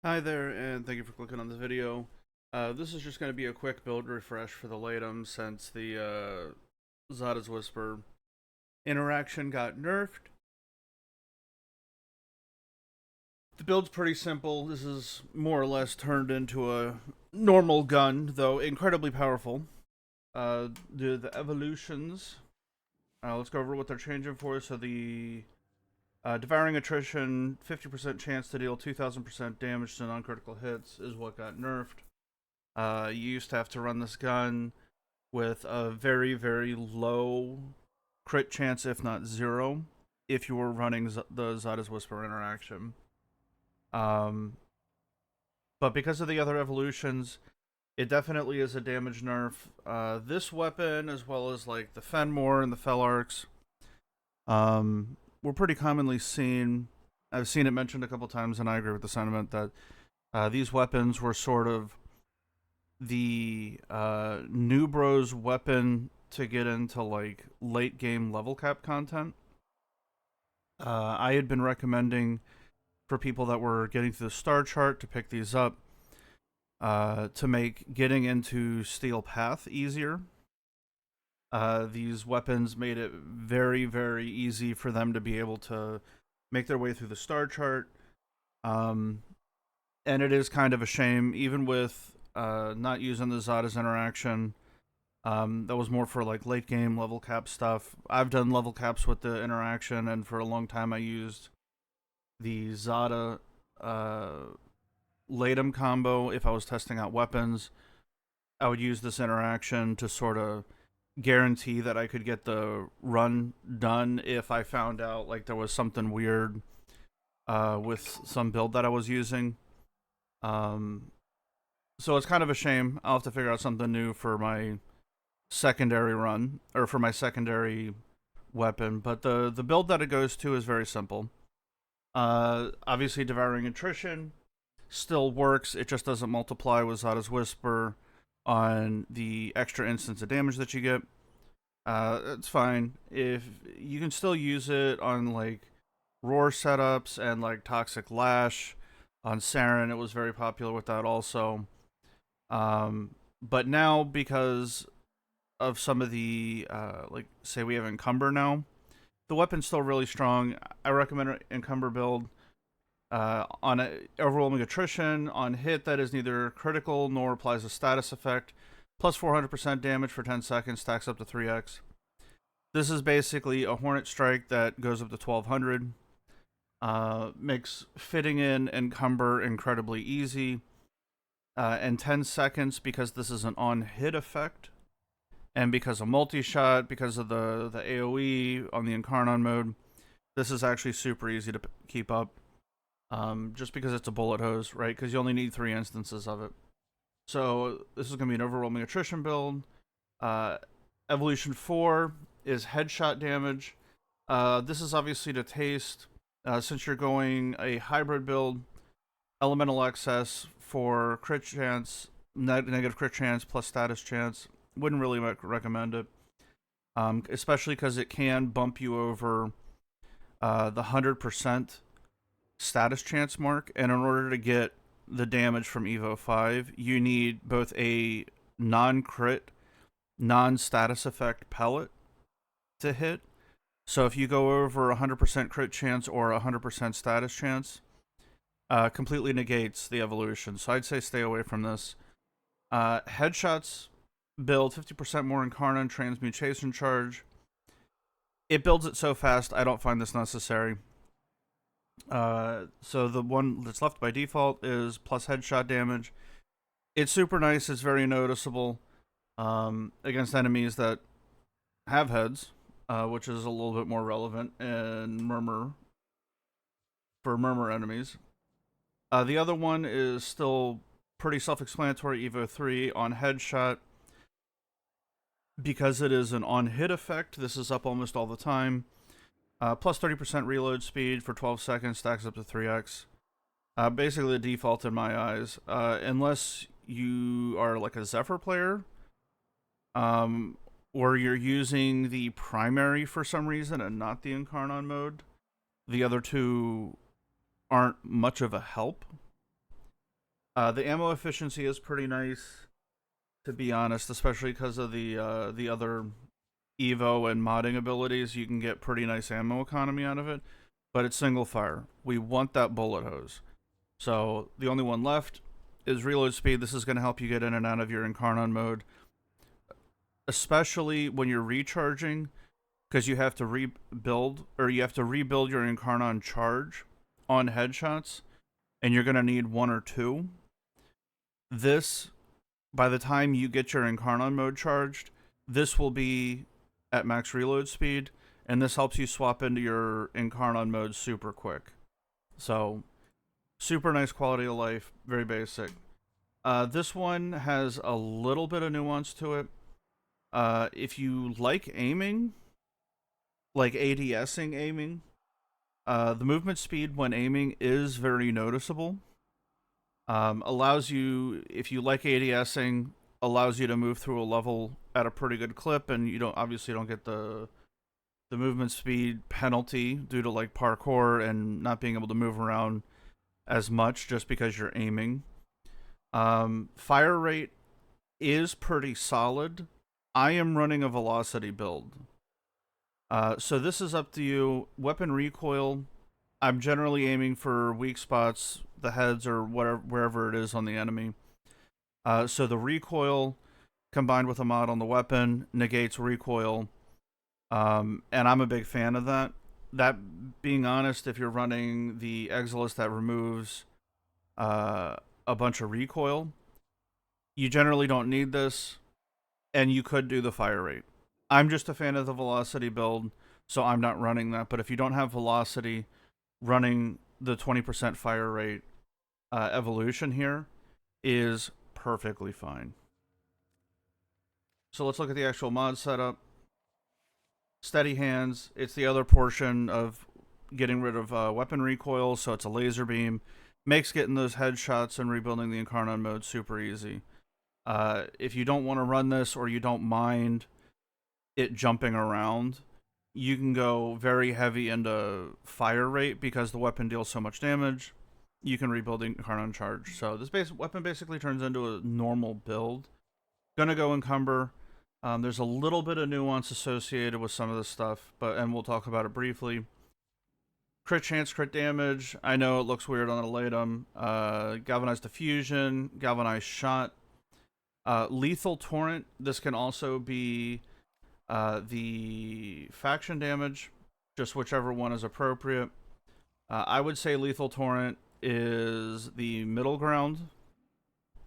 Hi there, and thank you for clicking on the video. This is just going to be a quick build refresh for the laetum since the Zada's Whisper interaction got nerfed. The build's pretty simple. This is more or less turned into a normal gun, though incredibly powerful. The evolutions, let's go over what they're changing for. So the devouring attrition, 50% chance to deal 2,000% damage to non-critical hits is what got nerfed. You used to have to run this gun with a very, very low crit chance, if not zero, if you were running the Zada's Whisper interaction. Um, but because of the other evolutions, it definitely is a damage nerf. This weapon, as well as like the Fenmore and the Felarks, were pretty commonly seen. I've seen it mentioned a couple times, and I agree with the sentiment that these weapons were sort of the new bros weapon to get into like late game level cap content. I had been recommending for people that were getting to the star chart to pick these up to make getting into Steel Path easier. These weapons made it very, very easy for them to be able to make their way through the star chart. Um, and it is kind of a shame, even with not using the Zada's interaction. That was more for like late game level cap stuff. I've done level caps with the interaction, and for a long time I used the Zada laetum combo. If I was testing out weapons, I would use this interaction to sort of guarantee that I could get the run done if I found out like there was something weird with some build that I was using. Um, so it's kind of a shame. I'll have to figure out something new for my secondary run, or for my secondary weapon, but the build that it goes to is very simple. Obviously, devouring attrition still works. It just doesn't multiply with Zada's Whisper on the extra instance of damage that you get. It's fine. If you can still use it on like roar setups and like toxic lash on Saren, it was very popular with that also. But now, because of some of the like say we have encumber now, the weapon's still really strong. I recommend an encumber build on a overwhelming attrition on hit that is neither critical nor applies a status effect. Plus 400% damage for 10 seconds, stacks up to 3x. This is basically a Hornet Strike that goes up to 1200. Makes fitting in encumber incredibly easy. And 10 seconds, because this is an on hit effect, and because of multi-shot, because of the AoE on the Incarnon mode, this is actually super easy to keep up. Just because it's a bullet hose, right? Because you only need 3 instances of it. So this is going to be an overwhelming attrition build. Uh, Evolution 4 is headshot damage. This is obviously to taste. Since you're going a hybrid build, elemental excess for crit chance, negative crit chance plus status chance. Wouldn't really recommend it. Especially because it can bump you over the 100% status chance mark, and in order to get the damage from Evo 5, you need both a non-crit, non-status effect pellet to hit. So if you go over 100% crit chance or 100% status chance, completely negates the evolution. So I'd say stay away from this. Headshots build 50% more Incarnon transmutation charge. It builds it so fast, I don't find this necessary. So the one that's left by default is plus headshot damage. It's super nice. It's very noticeable against enemies that have heads, which is a little bit more relevant in Murmur for Murmur enemies. The other one is still pretty self-explanatory. Evo 3 on headshot. Because it is an on-hit effect, this is up almost all the time. Plus 30% reload speed for 12 seconds, stacks up to 3x. Basically the default in my eyes. Unless you are like a Zephyr player, or you're using the primary for some reason and not the Incarnon mode, the other two aren't much of a help. The ammo efficiency is pretty nice, to be honest, especially because of the other Evo and modding abilities. You can get pretty nice ammo economy out of it, but it's single fire. We want that bullet hose. So the only one left is reload speed. This is going to help you get in and out of your Incarnon mode, especially when you're recharging, because you have to rebuild your Incarnon charge on headshots, and you're going to need one or two. This, by the time you get your Incarnon mode charged, this will be at max reload speed, and this helps you swap into your Incarnon mode super quick. So, super nice quality of life, very basic. This one has a little bit of nuance to it. If you like aiming, like ADSing aiming, the movement speed when aiming is very noticeable. Allows you, if you like ADSing, allows you to move through a level at a pretty good clip, and you don't get the movement speed penalty due to like parkour and not being able to move around as much just because you're aiming. Fire rate is pretty solid. I am running a velocity build. So this is up to you. Weapon recoil, I'm generally aiming for weak spots, the heads or whatever, wherever it is on the enemy. So the recoil combined with a mod on the weapon negates recoil. And I'm a big fan of that. That being honest, if you're running the Exilis that removes a bunch of recoil, you generally don't need this, and you could do the fire rate. I'm just a fan of the velocity build, so I'm not running that. But if you don't have velocity, running the 20% fire rate evolution here is perfectly fine. So let's look at the actual mod setup. Steady hands, it's the other portion of getting rid of weapon recoil, so it's a laser beam. Makes getting those headshots and rebuilding the Incarnon mode super easy. If you don't want to run this, or you don't mind it jumping around, you can go very heavy into fire rate because the weapon deals so much damage. You can rebuild the Incarnon charge. So this weapon basically turns into a normal build. Gonna go encumber. There's a little bit of nuance associated with some of this stuff, and we'll talk about it briefly. Crit chance, crit damage. I know it looks weird on a laetum. Galvanized diffusion, galvanized shot. Lethal torrent. This can also be the faction damage, just whichever one is appropriate. I would say lethal torrent is the middle ground.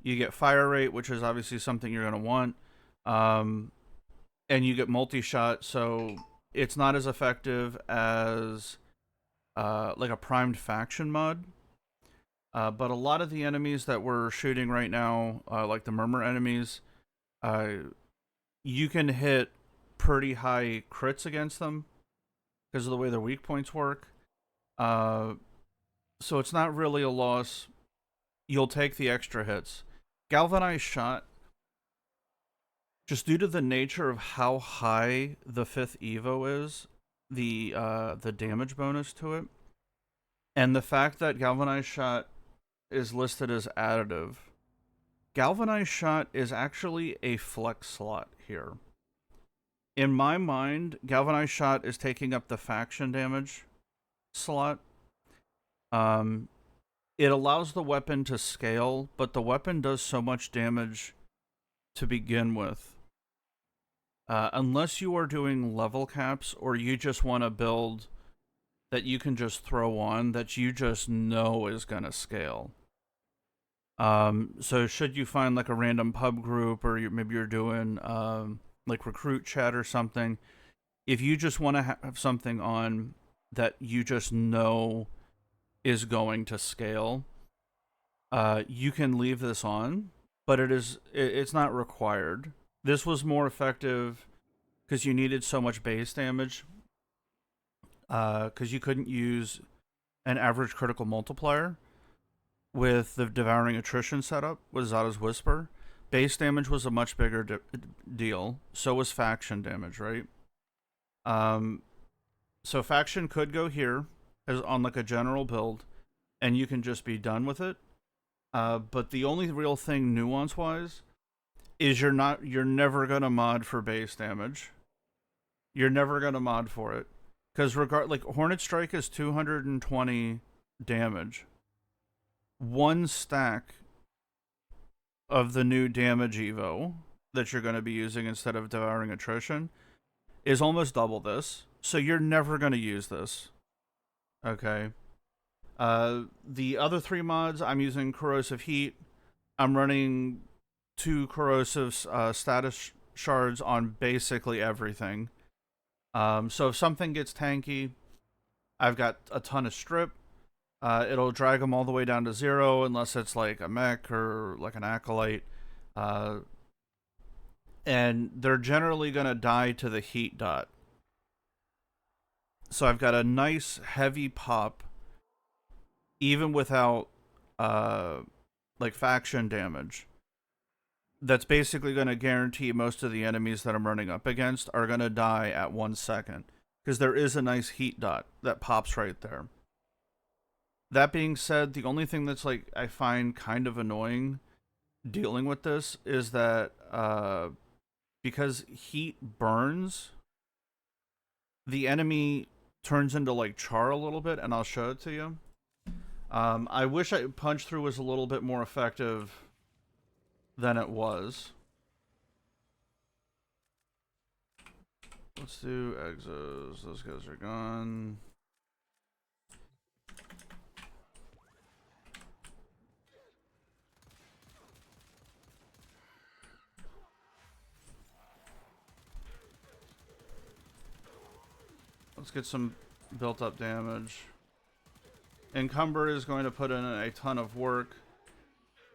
You get fire rate, which is obviously something you're going to want. And you get multi-shot, so it's not as effective as like a primed faction mod. But a lot of the enemies that we're shooting right now, like the murmur enemies, you can hit pretty high crits against them because of the way their weak points work. So it's not really a loss. You'll take the extra hits. Galvanized shot, just due to the nature of how high the 5th Evo is, the damage bonus to it, and the fact that Galvanized shot is listed as additive, Galvanized shot is actually a flex slot here. In my mind, Galvanized shot is taking up the faction damage slot. It allows the weapon to scale, but the weapon does so much damage to begin with. Unless you are doing level caps, or you just want to build that you can just throw on that you just know is going to scale. So should you find like a random pub group, or maybe you're doing like recruit chat or something, if you just want to have something on that you just know is going to scale, you can leave this on, but it's not required. This was more effective because you needed so much base damage, because you couldn't use an average critical multiplier with the Devouring Attrition setup with Zada's Whisper. Base damage was a much bigger deal. So was faction damage, right? So faction could go here as on like a general build, and you can just be done with it. But the only real thing nuance wise is you're never gonna mod for base damage. You're never gonna mod for it. Because like Hornet Strike is 220 damage. One stack of the new damage Evo that you're going to be using instead of Devouring Attrition is almost double this. So you're never going to use this. Okay. The other three mods, I'm using Corrosive Heat. I'm running 2 corrosive status shards on basically everything. So if something gets tanky, I've got a ton of strip. It'll drag them all the way down to 0 unless it's like a mech or like an acolyte. Uh, and they're generally going to die to the heat dot. So I've got a nice heavy pop, even without like faction damage. That's basically going to guarantee most of the enemies that I'm running up against are going to die at 1 second. Because there is a nice heat dot that pops right there. That being said, the only thing that's like I find kind of annoying dealing with this is that because heat burns, the enemy turns into like char a little bit, and I'll show it to you. I wish punch through was a little bit more effective than it was. Let's do exos. Those guys are gone. Let's get some built up damage. Encumber is going to put in a ton of work.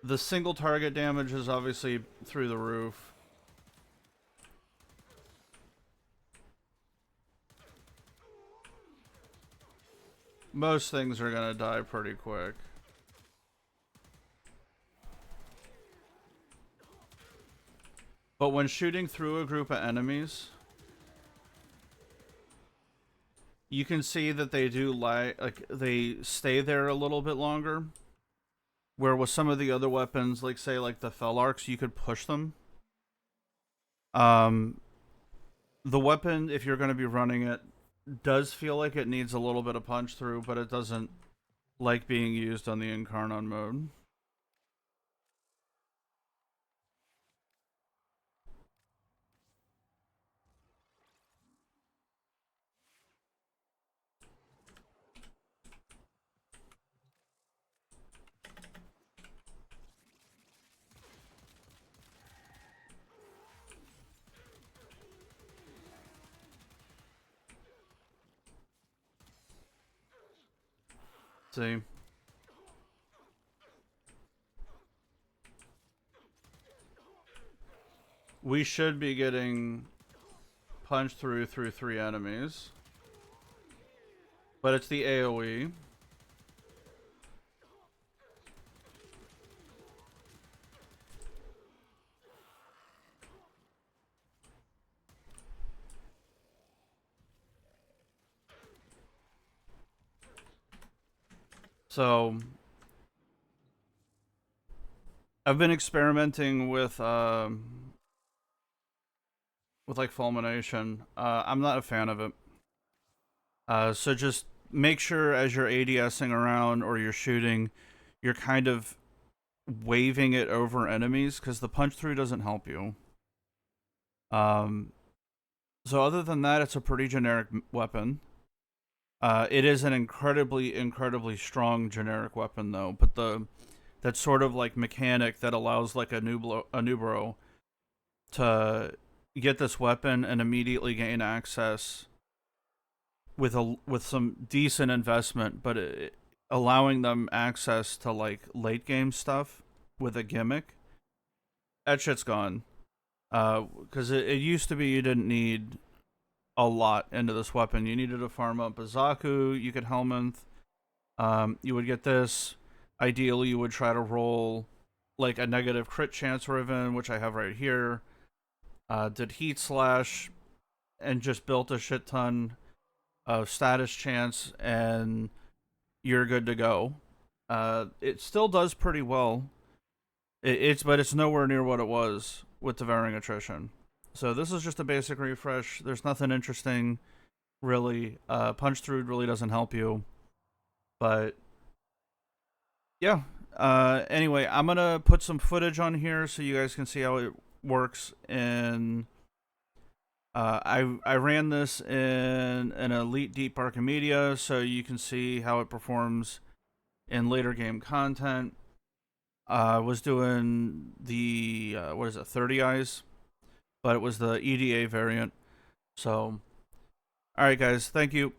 The single target damage is obviously through the roof. Most things are going to die pretty quick. But when shooting through a group of enemies, you can see that they do like they stay there a little bit longer. Where with some of the other weapons, like say like the Fel Arcs, you could push them. The weapon, if you're going to be running it, does feel like it needs a little bit of punch through, but it doesn't like being used on the Incarnon mode. See? We should be getting punched through 3 enemies. But it's the AoE. So I've been experimenting with like fulmination. I'm not a fan of it. So just make sure as you're ADSing around or you're shooting, you're kind of waving it over enemies because the punch through doesn't help you. So other than that, it's a pretty generic weapon. It is an incredibly strong generic weapon though, but that sort of like mechanic that allows like a Nubro to get this weapon and immediately gain access with some decent investment, but allowing them access to like late game stuff with a gimmick. That shit's gone. Because it used to be you didn't need a lot into this weapon. You needed to farm up a Zaku, you could Helminth, you would get this. Ideally, you would try to roll like a negative crit chance Riven, which I have right here. Did Heat Slash, and just built a shit ton of status chance, and you're good to go. It still does pretty well. But it's nowhere near what it was with the varying attrition. So this is just a basic refresh. There's nothing interesting, really. Punch through really doesn't help you. But yeah. Anyway, I'm gonna put some footage on here so you guys can see how it works. And I ran this in an Elite Deep Archimedia, so you can see how it performs in later game content. I was doing the what is it, 30 eyes, but it was the EDA variant. So, all right, guys, thank you.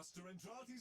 Master Entrati's